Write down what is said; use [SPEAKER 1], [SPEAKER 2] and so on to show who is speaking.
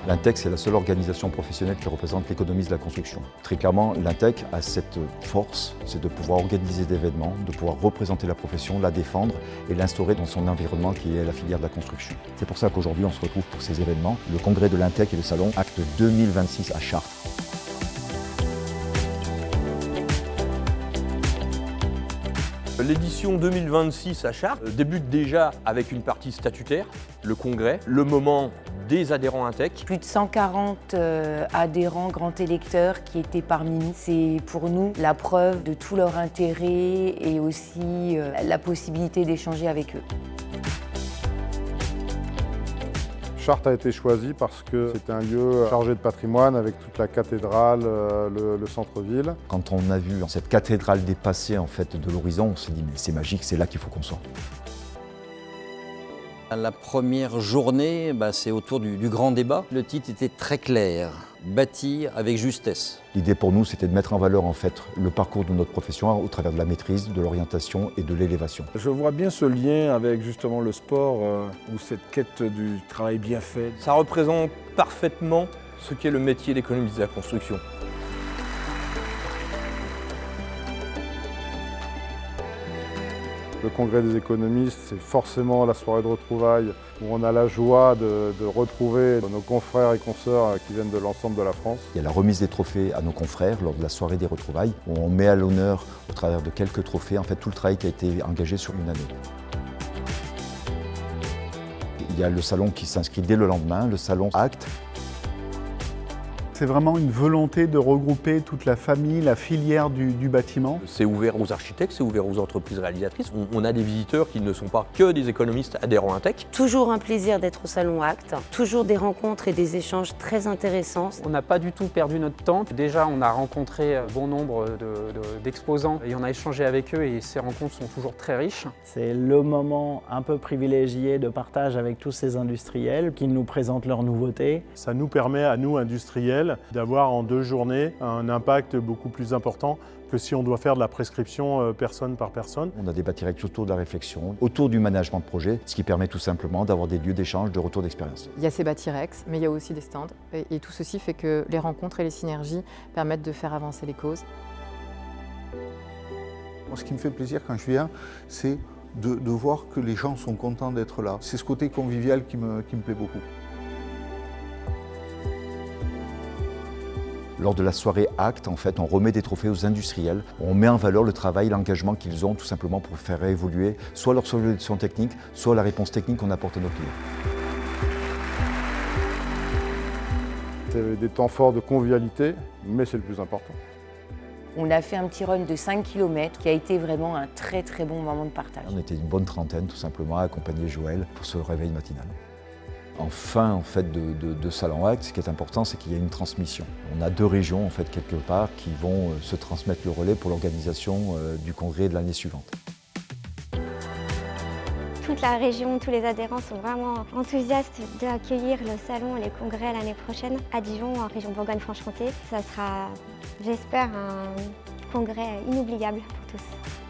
[SPEAKER 1] L'Intec, c'est la seule organisation professionnelle qui représente l'économie de la construction. Très clairement, l'Intec a cette force, c'est de pouvoir organiser des événements, de pouvoir représenter la profession, la défendre et l'instaurer dans son environnement qui est la filière de la construction. C'est pour ça qu'aujourd'hui, on se retrouve pour ces événements, le congrès de l'Intec et le salon Acte 2026 à Chartres.
[SPEAKER 2] L'édition 2026 à Chartres débute déjà avec une partie statutaire, le congrès, le moment des adhérents Intec.
[SPEAKER 3] Plus de 140 adhérents grands électeurs qui étaient parmi nous. C'est pour nous la preuve de tout leur intérêt et aussi la possibilité d'échanger avec eux.
[SPEAKER 4] Chartres a été choisi parce que c'est un lieu chargé de patrimoine avec toute la cathédrale, le centre-ville.
[SPEAKER 1] Quand on a vu cette cathédrale dépasser en fait de l'horizon, on s'est dit mais c'est magique, c'est là qu'il faut qu'on soit.
[SPEAKER 5] La première journée, c'est autour du grand débat. Le titre était très clair, bâtir avec justesse.
[SPEAKER 1] L'idée pour nous, c'était de mettre en valeur en fait le parcours de notre profession au travers de la maîtrise, de l'orientation et de l'élévation.
[SPEAKER 6] Je vois bien ce lien avec justement le sport ou cette quête du travail bien fait.
[SPEAKER 2] Ça représente parfaitement ce qu'est le métier d'économiste de la construction.
[SPEAKER 4] Le congrès des économistes, c'est forcément la soirée de retrouvailles où on a la joie de retrouver nos confrères et consoeurs qui viennent de l'ensemble de la France.
[SPEAKER 1] Il y a la remise des trophées à nos confrères lors de la soirée des retrouvailles où on met à l'honneur au travers de quelques trophées en fait tout le travail qui a été engagé sur une année. Il y a le salon qui s'inscrit dès le lendemain, le salon Acte.
[SPEAKER 7] C'est vraiment une volonté de regrouper toute la famille, la filière du bâtiment.
[SPEAKER 2] C'est ouvert aux architectes, c'est ouvert aux entreprises réalisatrices. On a des visiteurs qui ne sont pas que des économistes adhérents Intec.
[SPEAKER 3] Toujours un plaisir d'être au salon Acte, toujours des rencontres et des échanges très intéressants.
[SPEAKER 8] On n'a pas du tout perdu notre temps. Déjà, on a rencontré bon nombre d'exposants et on a échangé avec eux et ces rencontres sont toujours très riches.
[SPEAKER 9] C'est le moment un peu privilégié de partage avec tous ces industriels qui nous présentent leurs nouveautés.
[SPEAKER 4] Ça nous permet à nous, industriels, d'avoir en 2 journées un impact beaucoup plus important que si on doit faire de la prescription personne par personne.
[SPEAKER 1] On a des Batirex autour de la réflexion, autour du management de projet, ce qui permet tout simplement d'avoir des lieux d'échange, de retour d'expérience.
[SPEAKER 10] Il y a ces Batirex, mais il y a aussi des stands. Et tout ceci fait que les rencontres et les synergies permettent de faire avancer les causes.
[SPEAKER 11] Ce qui me fait plaisir quand je viens, c'est de voir que les gens sont contents d'être là. C'est ce côté convivial qui me plaît beaucoup.
[SPEAKER 1] Lors de la soirée Acte, en fait, on remet des trophées aux industriels. On met en valeur le travail, l'engagement qu'ils ont tout simplement pour faire évoluer soit leur solution technique, soit la réponse technique qu'on apporte à nos clients.
[SPEAKER 4] C'est des temps forts de convivialité, mais c'est le plus important.
[SPEAKER 3] On a fait un petit run de 5 km qui a été vraiment un très très bon moment de partage.
[SPEAKER 1] On était une bonne trentaine tout simplement à accompagner Joël pour ce réveil matinal. En fin en fait, de Salon Acte, ce qui est important, c'est qu'il y a une transmission. On a 2 régions en fait, quelque part qui vont se transmettre le relais pour l'organisation du congrès de l'année suivante.
[SPEAKER 12] Toute la région, tous les adhérents sont vraiment enthousiastes d'accueillir le salon et les congrès l'année prochaine à Dijon, en région Bourgogne-Franche-Comté. Ça sera, j'espère, un congrès inoubliable pour tous.